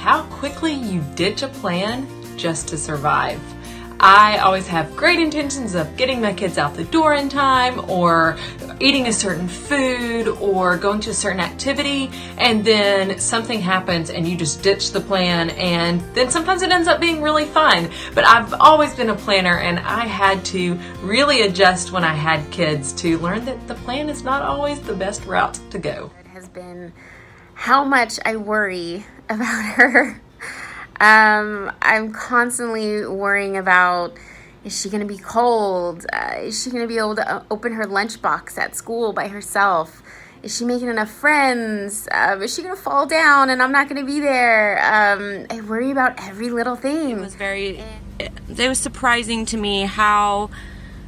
how quickly you ditch a plan just to survive. I always have great intentions of getting my kids out the door in time, or eating a certain food, or going to a certain activity, and then something happens and you just ditch the plan, and then sometimes it ends up being really fun. But I've always been a planner, and I had to really adjust when I had kids to learn that the plan is not always the best route to go. It has been how much I worry about her. I'm constantly worrying about, is she going to be cold? Is she going to be able to open her lunchbox at school by herself? Is she making enough friends? Is she going to fall down and I'm not going to be there? I worry about every little thing. It was surprising to me how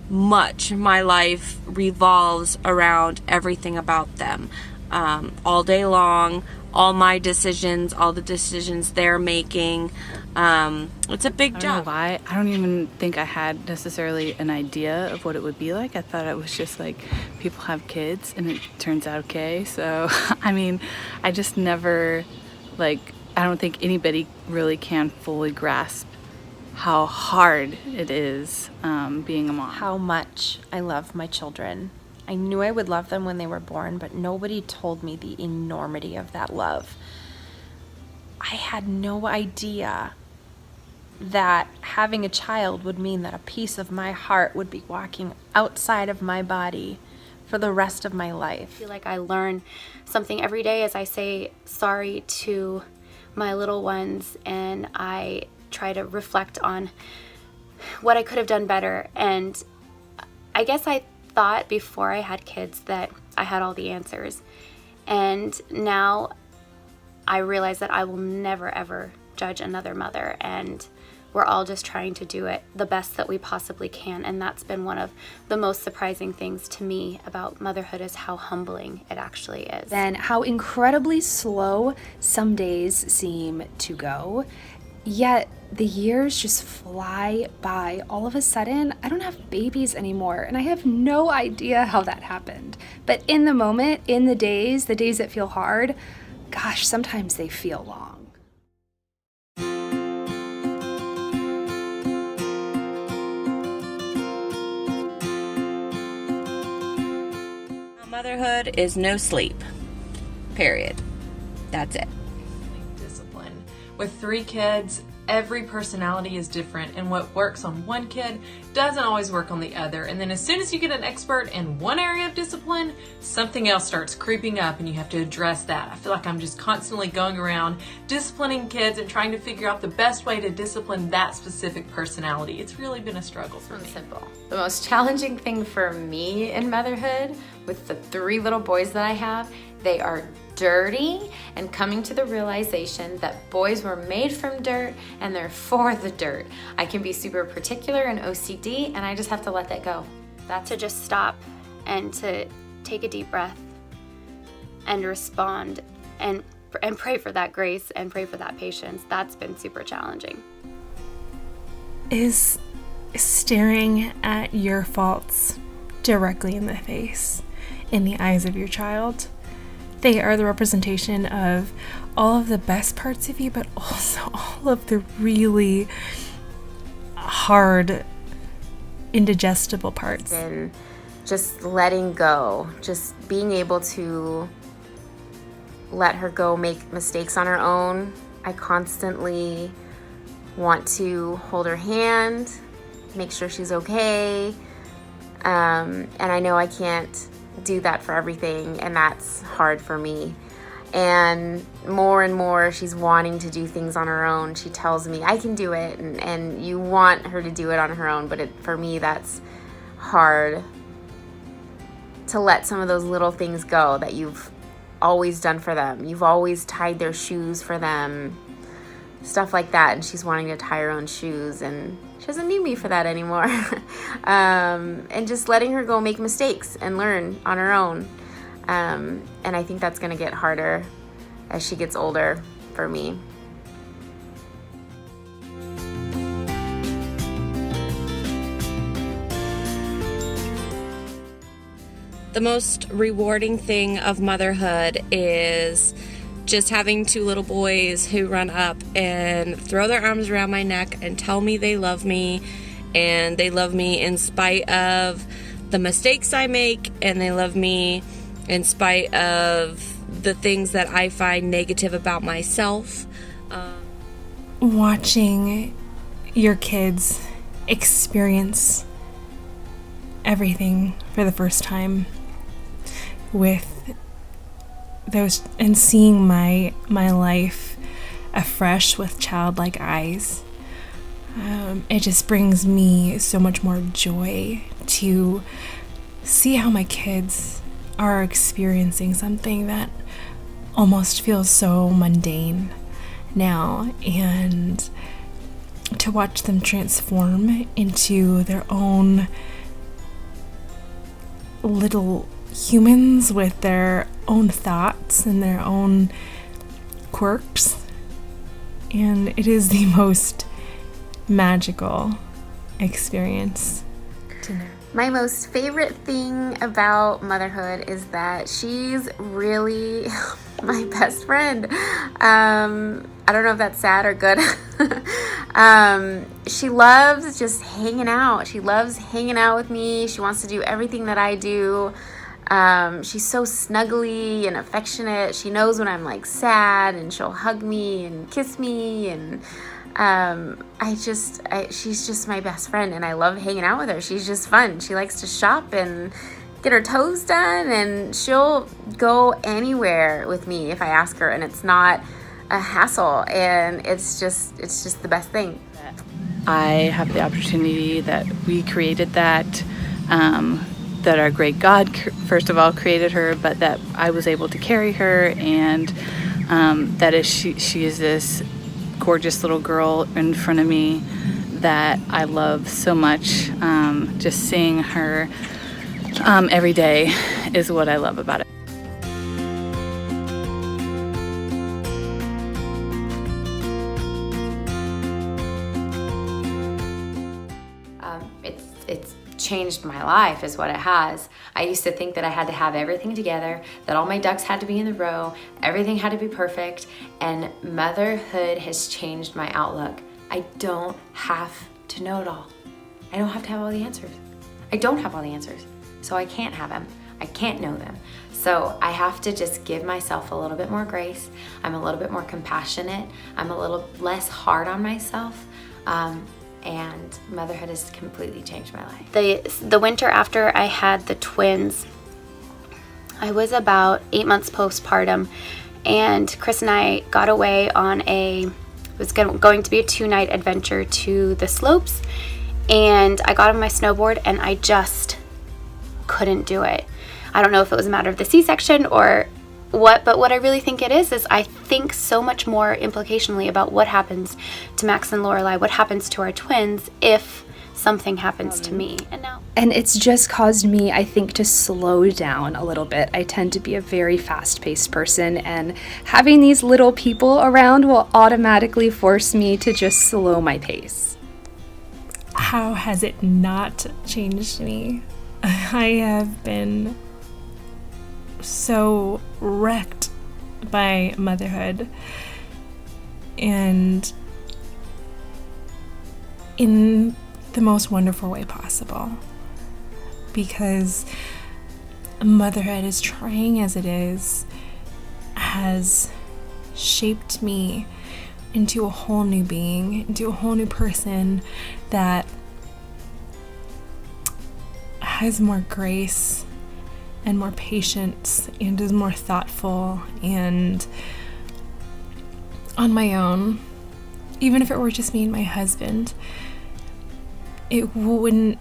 much my life revolves around everything about them. All day long, all my decisions, all the decisions they're making. It's a big job. I don't know why. I don't even think I had necessarily an idea of what it would be like. I thought it was just like people have kids and it turns out okay. So, I mean, I just never, I don't think anybody really can fully grasp how hard it is being a mom. How much I love my children. I knew I would love them when they were born, but nobody told me the enormity of that love. I had no idea that having a child would mean that a piece of my heart would be walking outside of my body for the rest of my life. I feel like I learn something every day as I say sorry to my little ones, and I try to reflect on what I could have done better. And I guess I thought before I had kids that I had all the answers, and now I realize that I will never ever judge another mother, and we're all just trying to do it the best that we possibly can. And that's been one of the most surprising things to me about motherhood, is how humbling it actually is. Then how incredibly slow some days seem to go, yet the years just fly by. All of a sudden, I don't have babies anymore, and I have no idea how that happened. But in the moment, in the days that feel hard, gosh, sometimes they feel long. Motherhood is no sleep. Period. That's it. Discipline. With 3 kids, every personality is different, and what works on one kid doesn't always work on the other. And then as soon as you get an expert in one area of discipline, something else starts creeping up and you have to address that. I feel like I'm just constantly going around disciplining kids and trying to figure out the best way to discipline that specific personality. It's really been a struggle for me. Simple. The most challenging thing for me in motherhood, with the 3 little boys that I have, they are dirty, and coming to the realization that boys were made from dirt and they're for the dirt. I can be super particular and OCD, and I just have to let that go. That's to just stop and to take a deep breath and respond and pray for that grace and pray for that patience. That's been super challenging. Is staring at your faults directly in the face, in the eyes of your child. They are the representation of all of the best parts of you, but also all of the really hard, indigestible parts. And just letting go, just being able to let her go make mistakes on her own. I constantly want to hold her hand, make sure she's okay. And I know I can't do that for everything, and that's hard for me. And more she's wanting to do things on her own. She tells me I can do it, and you want her to do it on her own, but for me that's hard to let some of those little things go that you've always done for them. You've always tied their shoes for them, stuff like that, and she's wanting to tie her own shoes, and she doesn't need me for that anymore. And just letting her go make mistakes and learn on her own. And I think that's going to get harder as she gets older for me. The most rewarding thing of motherhood is just having 2 little boys who run up and throw their arms around my neck and tell me they love me, and they love me in spite of the mistakes I make, and they love me in spite of the things that I find negative about myself. Watching your kids experience everything for the first time with those, and seeing my life afresh with childlike eyes, it just brings me so much more joy to see how my kids are experiencing something that almost feels so mundane now, and to watch them transform into their own little humans with their own thoughts and their own quirks. And it is the most magical experience to know. My most favorite thing about motherhood is that she's really my best friend. I don't know if that's sad or good. She loves just hanging out. She loves hanging out with me. She wants to do everything that I do. She's so snuggly and affectionate. She knows when I'm like sad, and she'll hug me and kiss me, and she's just my best friend, and I love hanging out with her. She's just fun. She likes to shop and get her toes done, and she'll go anywhere with me if I ask her, and it's not a hassle, and it's just the best thing. I have the opportunity that we created that our great God, first of all, created her, but that I was able to carry her, and that is she is this gorgeous little girl in front of me that I love so much. Just seeing her every day is what I love about it. It's changed my life is what it has. I used to think that I had to have everything together, that all my ducks had to be in the row, everything had to be perfect, and motherhood has changed my outlook. I don't have to know it all. I don't have to have all the answers. I don't have all the answers, so I can't have them. I can't know them. So I have to just give myself a little bit more grace. I'm a little bit more compassionate. I'm a little less hard on myself. And motherhood has completely changed my life. The winter after I had the twins, I was about 8 months postpartum, and Chris and I got away on it was going to be a 2-night adventure to the slopes, and I got on my snowboard and I just couldn't do it. I don't know if it was a matter of the C-section or what, but what I really think it is I think so much more implicationally about what happens to Max and Lorelai, what happens to our twins if something happens to me. And it's just caused me, I think, to slow down a little bit. I tend to be a very fast-paced person, and having these little people around will automatically force me to just slow my pace. How has it not changed me? I have been so wrecked by motherhood, and in the most wonderful way possible, because motherhood, as trying as it is, has shaped me into a whole new being, into a whole new person that has more grace and more patience and is more thoughtful. And on my own, even if it were just me and my husband, it wouldn't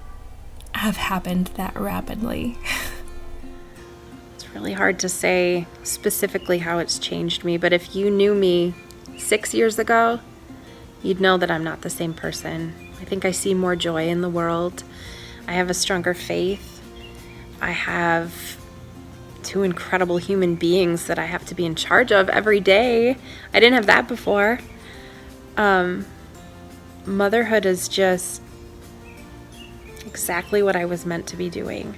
have happened that rapidly. It's really hard to say specifically how it's changed me, but if you knew me 6 years ago, you'd know that I'm not the same person. I think I see more joy in the world. I have a stronger faith. I have 2 incredible human beings that I have to be in charge of every day. I didn't have that before. Motherhood is just exactly what I was meant to be doing.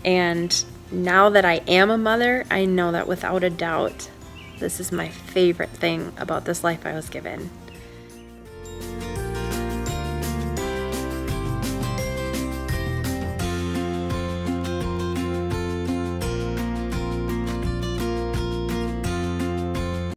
And now that I am a mother, I know that without a doubt This is my favorite thing about this life I was given.